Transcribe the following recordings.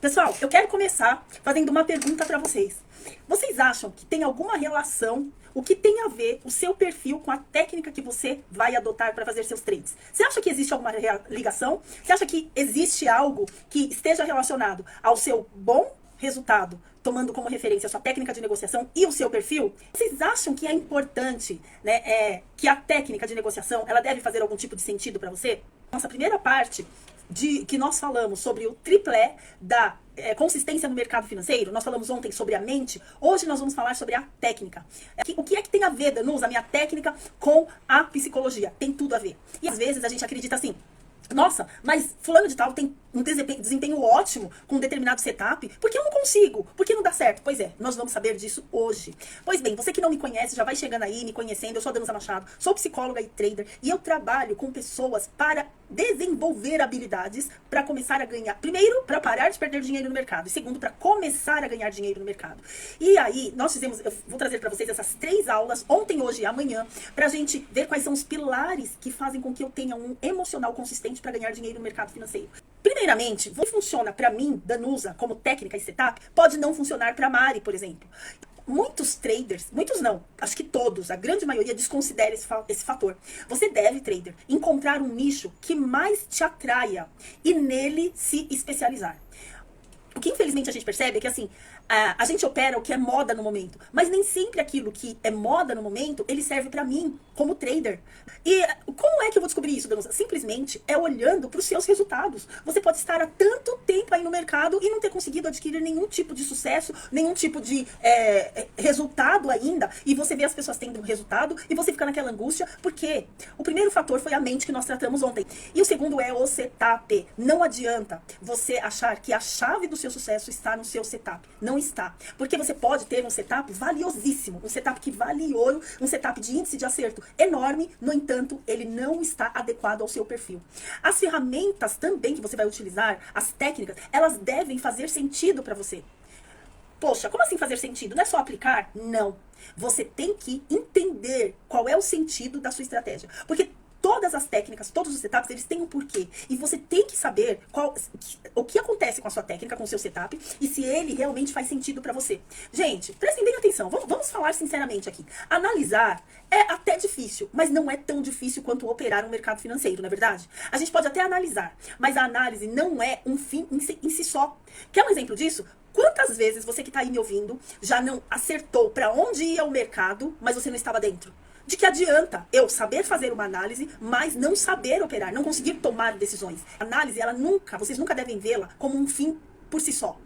Pessoal, eu quero começar fazendo uma pergunta para vocês. Vocês acham que tem alguma relação, o que tem a ver o seu perfil com a técnica que você vai adotar para fazer seus trades? Você acha que existe alguma ligação? Você acha que existe algo que esteja relacionado ao seu bom resultado, tomando como referência a sua técnica de negociação e o seu perfil? Vocês acham que é importante, né, que a técnica de negociação ela deve fazer algum tipo de sentido para você? Nossa primeira parte que nós falamos sobre o triplé da consistência no mercado financeiro, nós falamos ontem sobre a mente, hoje nós vamos falar sobre a técnica. O que é que tem a ver, Danusa, a minha técnica com a psicologia? Tem tudo a ver. E às vezes a gente acredita assim, nossa, mas fulano de tal tem um desempenho ótimo com um determinado setup, por que eu não consigo? Por que não dá certo? Pois é, nós vamos saber disso hoje. Pois bem, você que não me conhece, já vai chegando aí, me conhecendo, eu sou a Danusa Machado, sou psicóloga e trader, e eu trabalho com pessoas para desenvolver habilidades para começar a ganhar. Primeiro, para parar de perder dinheiro no mercado, e segundo, para começar a ganhar dinheiro no mercado. E aí, eu vou trazer para vocês essas 3 aulas, ontem, hoje e amanhã, para a gente ver quais são os pilares que fazem com que eu tenha um emocional consistente para ganhar dinheiro no mercado financeiro. Primeiramente, o que funciona para mim, Danusa, como técnica e setup, pode não funcionar para Mari, por exemplo. Muitos traders, muitos não, acho que todos, a grande maioria desconsidera esse fator. Você deve, trader, encontrar um nicho que mais te atraia e nele se especializar. O que infelizmente a gente percebe é que assim, a gente opera o que é moda no momento, mas nem sempre aquilo que é moda no momento, ele serve pra mim como trader. E como é que eu vou descobrir isso, Danusa? Simplesmente é olhando para os seus resultados. Você pode estar há tanto tempo aí no mercado e não ter conseguido adquirir nenhum tipo de sucesso, nenhum tipo de resultado ainda, e você vê as pessoas tendo resultado e você fica naquela angústia, porque o primeiro fator foi a mente que nós tratamos ontem, e o segundo é o setup. Não adianta você achar que a chave do seu sucesso está no seu setup. Não está. Porque você pode ter um setup valiosíssimo, um setup que vale ouro, um setup de índice de acerto enorme, no entanto, ele não está adequado ao seu perfil. As ferramentas também que você vai utilizar, as técnicas, elas devem fazer sentido para você. Poxa, como assim fazer sentido? Não é só aplicar? Não. Você tem que entender qual é o sentido da sua estratégia. Porque todas as técnicas, todos os setups, eles têm um porquê. E você tem que saber o que acontece com a sua técnica, com o seu setup, e se ele realmente faz sentido pra você. Gente, prestem bem atenção, vamos falar sinceramente aqui. Analisar é até difícil, mas não é tão difícil quanto operar um mercado financeiro, não é verdade? A gente pode até analisar, mas a análise não é um fim em si só. Quer um exemplo disso? Quantas vezes você que tá aí me ouvindo já não acertou pra onde ia o mercado, mas você não estava dentro? De que adianta eu saber fazer uma análise, mas não saber operar, não conseguir tomar decisões. A análise, vocês nunca devem vê-la como um fim por si só.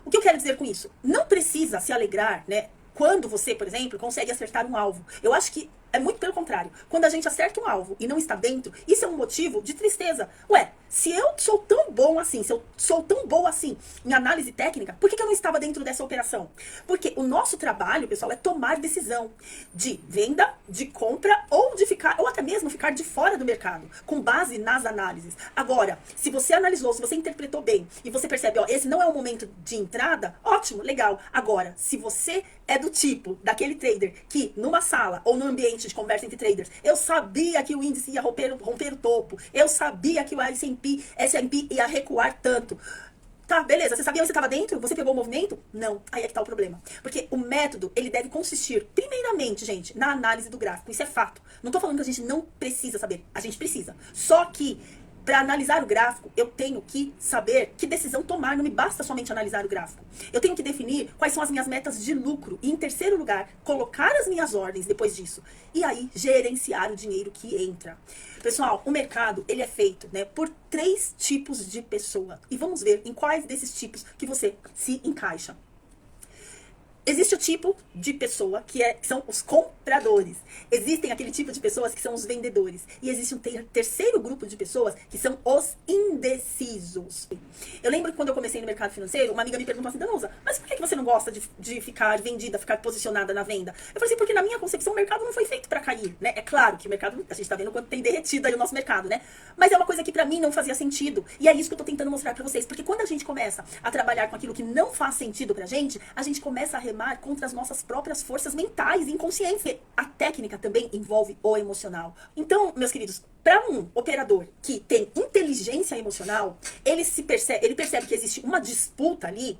O que eu quero dizer com isso? Não precisa se alegrar, né, quando você, por exemplo, consegue acertar um alvo. Eu acho que é muito pelo contrário. Quando a gente acerta um alvo e não está dentro, isso é um motivo de tristeza. Ué, se eu sou tão bom assim, se eu sou tão boa assim em análise técnica, por que eu não estava dentro dessa operação? Porque o nosso trabalho, pessoal, é tomar decisão de venda, de compra ou de ficar, ou até mesmo ficar de fora do mercado, com base nas análises. Agora, se você analisou, se você interpretou bem e você percebe, ó, esse não é o momento de entrada, ótimo, legal. Agora, se você é do tipo, daquele trader que numa sala ou no ambiente de conversa entre traders, eu sabia que o índice ia romper o topo, eu sabia que o S&P ia recuar tanto. Tá, beleza, você sabia onde você estava dentro? Você pegou o movimento? Não, aí é que tá o problema. Porque o método, ele deve consistir, primeiramente, gente, na análise do gráfico. Isso é fato. Não tô falando que a gente não precisa saber, a gente precisa. Só que, para analisar o gráfico, eu tenho que saber que decisão tomar, não me basta somente analisar o gráfico. Eu tenho que definir quais são as minhas metas de lucro e, em terceiro lugar, colocar as minhas ordens depois disso. E aí, gerenciar o dinheiro que entra. Pessoal, o mercado, ele é feito, né, por 3 tipos de pessoa. E vamos ver em quais desses tipos que você se encaixa. Existe o tipo de pessoa que são os compradores. Existem aquele tipo de pessoas que são os vendedores. E existe um terceiro grupo de pessoas que são os indecisos. Eu lembro que quando eu comecei no mercado financeiro, uma amiga me perguntou assim, Danusa, mas por que você não gosta de ficar vendida, ficar posicionada na venda? Eu falei assim, porque na minha concepção o mercado não foi feito para cair, né? É claro que o mercado, a gente tá vendo quanto tem derretido aí o nosso mercado, né? Mas é uma coisa que pra mim não fazia sentido. E é isso que eu tô tentando mostrar pra vocês. Porque quando a gente começa a trabalhar com aquilo que não faz sentido pra gente, a gente começa a remar contra as nossas próprias forças mentais e inconscientes. A técnica também envolve o emocional. Então, meus queridos, Para um operador que tem inteligência emocional, ele percebe que existe uma disputa ali,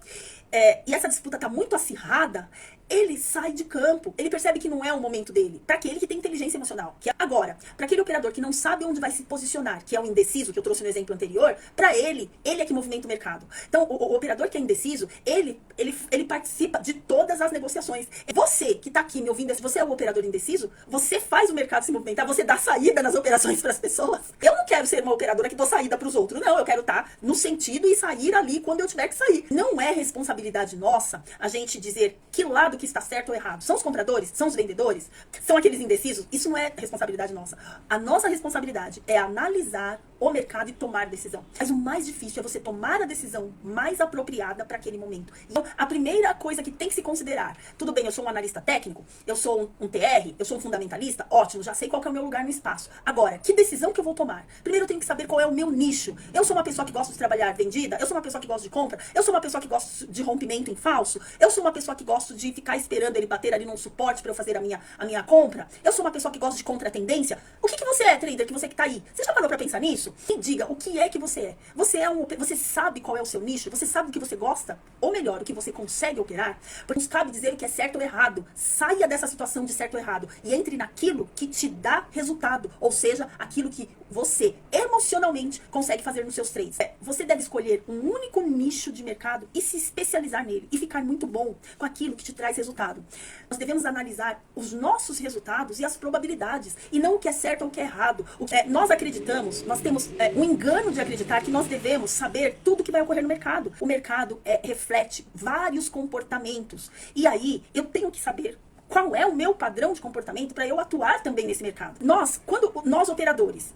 e essa disputa está muito acirrada, ele sai de campo. Ele percebe que não é o momento dele. Para aquele que tem inteligência emocional. Agora, para aquele operador que não sabe onde vai se posicionar, que é o indeciso, que eu trouxe no exemplo anterior, para ele é que movimenta o mercado. Então, o operador que é indeciso, ele participa de todas as negociações. Você que está aqui me ouvindo, se você é o operador indeciso, você faz o mercado se movimentar, você dá saída nas operações para as pessoas. Eu não quero ser uma operadora que dou saída para os outros. Não, eu quero estar no sentido e sair ali quando eu tiver que sair. Não é responsabilidade nossa a gente dizer que lado que está certo ou errado. São os compradores? São os vendedores? São aqueles indecisos? Isso não é responsabilidade nossa. A nossa responsabilidade é analisar o mercado e tomar decisão. Mas o mais difícil é você tomar a decisão mais apropriada para aquele momento. Então, a primeira coisa que tem que se considerar, tudo bem, eu sou um analista técnico, eu sou um TR, eu sou um fundamentalista, ótimo, já sei qual que é o meu lugar no espaço. Agora, que decisão que eu vou tomar? Primeiro eu tenho que saber qual é o meu nicho. Eu sou uma pessoa que gosta de trabalhar vendida, eu sou uma pessoa que gosta de compra, eu sou uma pessoa que gosta de rompimento em falso, eu sou uma pessoa que gosta de ficar esperando ele bater ali num suporte para eu fazer a minha compra, eu sou uma pessoa que gosta de contra-tendência. O que você é, trader, que você que tá aí? Você já parou para pensar nisso? Me diga, o que é que você é? Você sabe qual é o seu nicho? Você sabe o que você gosta? Ou melhor, o que você consegue operar? Porque não cabe dizer o que é certo ou errado. Saia dessa situação de certo ou errado e entre naquilo que te dá resultado. Ou seja, aquilo que você emocionalmente consegue fazer nos seus trades. Você deve escolher um único nicho de mercado e se especializar nele e ficar muito bom com aquilo que te traz resultado. Nós devemos analisar os nossos resultados e as probabilidades e não o que é certo ou o que é errado. Nós acreditamos, nós temos o engano de acreditar que nós devemos saber tudo o que vai ocorrer no mercado. O mercado reflete vários comportamentos e aí eu tenho que saber qual é o meu padrão de comportamento para eu atuar também nesse mercado. Quando nós operadores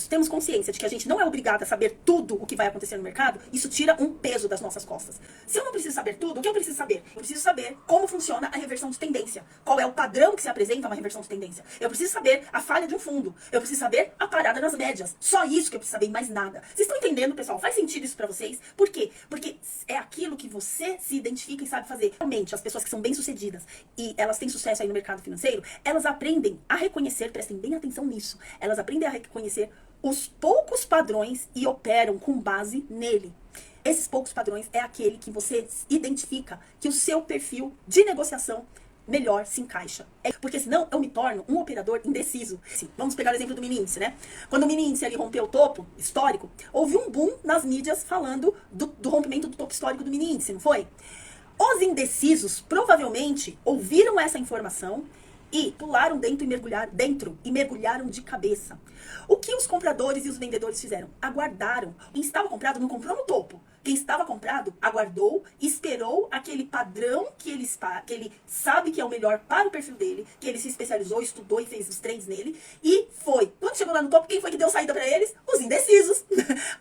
temos consciência de que a gente não é obrigado a saber tudo o que vai acontecer no mercado, isso tira um peso das nossas costas. Se eu não preciso saber tudo, o que eu preciso saber? Eu preciso saber como funciona a reversão de tendência. Qual é o padrão que se apresenta uma reversão de tendência. Eu preciso saber a falha de um fundo. Eu preciso saber a parada nas médias. Só isso que eu preciso saber e mais nada. Vocês estão entendendo, pessoal? Faz sentido isso para vocês? Por quê? Porque é aquilo que você se identifica e sabe fazer. Realmente, as pessoas que são bem-sucedidas e elas têm sucesso aí no mercado financeiro, elas aprendem a reconhecer, prestem bem atenção nisso, elas aprendem a reconhecer os poucos padrões e operam com base nele. Esses poucos padrões é aquele que você identifica que o seu perfil de negociação melhor se encaixa. Porque senão eu me torno um operador indeciso. Sim, vamos pegar o exemplo do mini índice, né? Quando o mini índice ali rompeu o topo histórico, houve um boom nas mídias falando do rompimento do topo histórico do mini índice, não foi? Os indecisos provavelmente ouviram essa informação e pularam dentro e mergulharam de cabeça. O que os compradores e os vendedores fizeram? Aguardaram. Quem estava comprado não comprou no topo. Quem estava comprado aguardou, esperou aquele padrão que ele sabe que é o melhor para o perfil dele, que ele se especializou, estudou e fez os trades nele, e foi. Quando chegou lá no topo, quem foi que deu saída para eles? Os indecisos.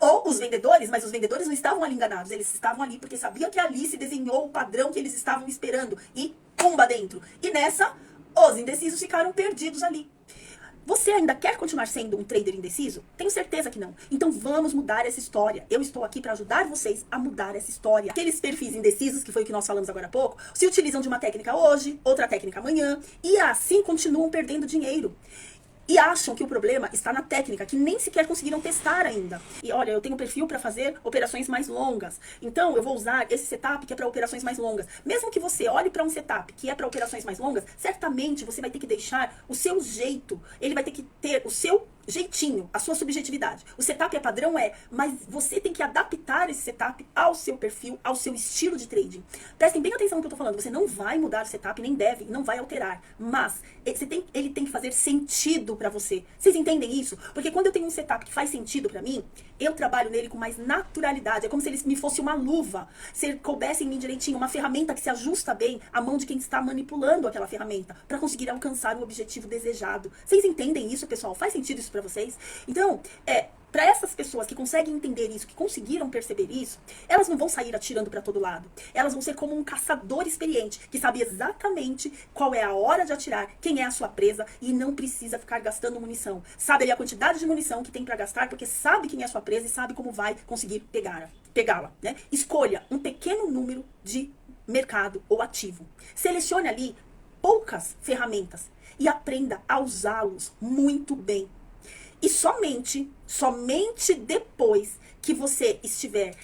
Ou os vendedores, mas os vendedores não estavam ali enganados, eles estavam ali porque sabiam que ali se desenhou o padrão que eles estavam esperando, e pumba dentro. E nessa, os indecisos ficaram perdidos ali. Você ainda quer continuar sendo um trader indeciso? Tenho certeza que não. Então vamos mudar essa história. Eu estou aqui para ajudar vocês a mudar essa história. Aqueles perfis indecisos, que foi o que nós falamos agora há pouco, se utilizam de uma técnica hoje, outra técnica amanhã, e assim continuam perdendo dinheiro. E acham que o problema está na técnica, que nem sequer conseguiram testar ainda. E olha, eu tenho perfil para fazer operações mais longas. Então, eu vou usar esse setup que é para operações mais longas. Mesmo que você olhe para um setup que é para operações mais longas, certamente você vai ter que deixar o seu jeito. Ele vai ter que ter o seu jeitinho, a sua subjetividade. O setup é padrão, mas você tem que adaptar esse setup ao seu perfil, ao seu estilo de trading. Prestem bem atenção no que eu tô falando. Você não vai mudar o setup, nem deve, não vai alterar. Mas ele tem que fazer sentido para você. Vocês entendem isso? Porque quando eu tenho um setup que faz sentido para mim, eu trabalho nele com mais naturalidade. É como se ele me fosse uma luva. Se ele coubesse em mim direitinho, uma ferramenta que se ajusta bem à mão de quem está manipulando aquela ferramenta para conseguir alcançar o objetivo desejado. Vocês entendem isso, pessoal? Faz sentido isso para vocês? Então, para essas pessoas que conseguem entender isso, que conseguiram perceber isso, elas não vão sair atirando para todo lado. Elas vão ser como um caçador experiente, que sabe exatamente qual é a hora de atirar, quem é a sua presa e não precisa ficar gastando munição. Sabe ali a quantidade de munição que tem para gastar, porque sabe quem é a sua presa e sabe como vai conseguir pegá-la, né? Escolha um pequeno número de mercado ou ativo. Selecione ali poucas ferramentas e aprenda a usá-los muito bem. E somente depois que você estiver,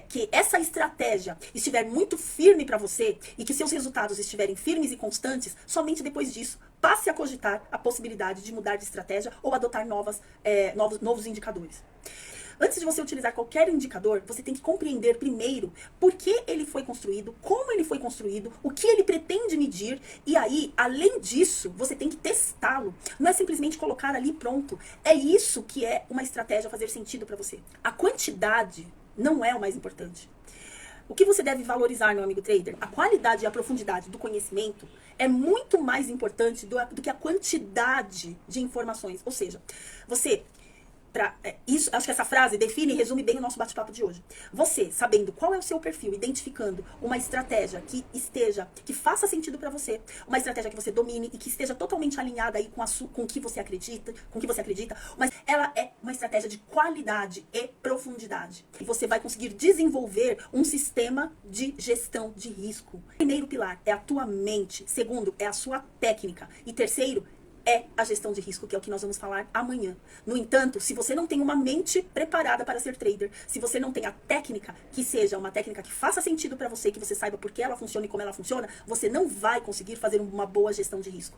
que essa estratégia estiver muito firme para você e que seus resultados estiverem firmes e constantes, somente depois disso, passe a cogitar a possibilidade de mudar de estratégia ou adotar novos indicadores. Antes de você utilizar qualquer indicador, você tem que compreender primeiro por que ele foi construído, como ele foi construído, o que ele pretende medir, e aí, além disso, você tem que testá-lo. Não é simplesmente colocar ali pronto. É isso que é uma estratégia fazer sentido para você. A quantidade não é o mais importante. O que você deve valorizar, meu amigo trader? A qualidade e a profundidade do conhecimento é muito mais importante do que a quantidade de informações. Ou seja, você... Isso, acho que essa frase define e resume bem o nosso bate-papo de hoje. Você, sabendo qual é o seu perfil, identificando uma estratégia que faça sentido para você, uma estratégia que você domine e que esteja totalmente alinhada aí com o que você acredita, mas ela é uma estratégia de qualidade e profundidade. E você vai conseguir desenvolver um sistema de gestão de risco. Primeiro pilar é a tua mente, segundo é a sua técnica e terceiro é a gestão de risco, que é o que nós vamos falar amanhã. No entanto, se você não tem uma mente preparada para ser trader, se você não tem a técnica que seja uma técnica que faça sentido para você, que você saiba por que ela funciona e como ela funciona, você não vai conseguir fazer uma boa gestão de risco.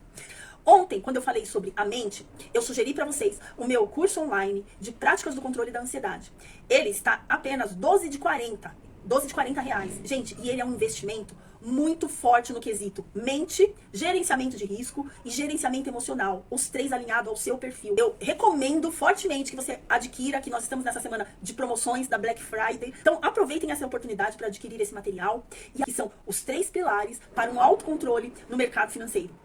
Ontem, quando eu falei sobre a mente, eu sugeri para vocês o meu curso online de práticas do controle da ansiedade. Ele está apenas R$12 de 40 reais. Gente, e ele é um investimento muito forte no quesito mente, gerenciamento de risco e gerenciamento emocional. Os três alinhados ao seu perfil. Eu recomendo fortemente que você adquira, que nós estamos nessa semana de promoções da Black Friday. Então aproveitem essa oportunidade para adquirir esse material. E aqui são os 3 pilares para um autocontrole no mercado financeiro.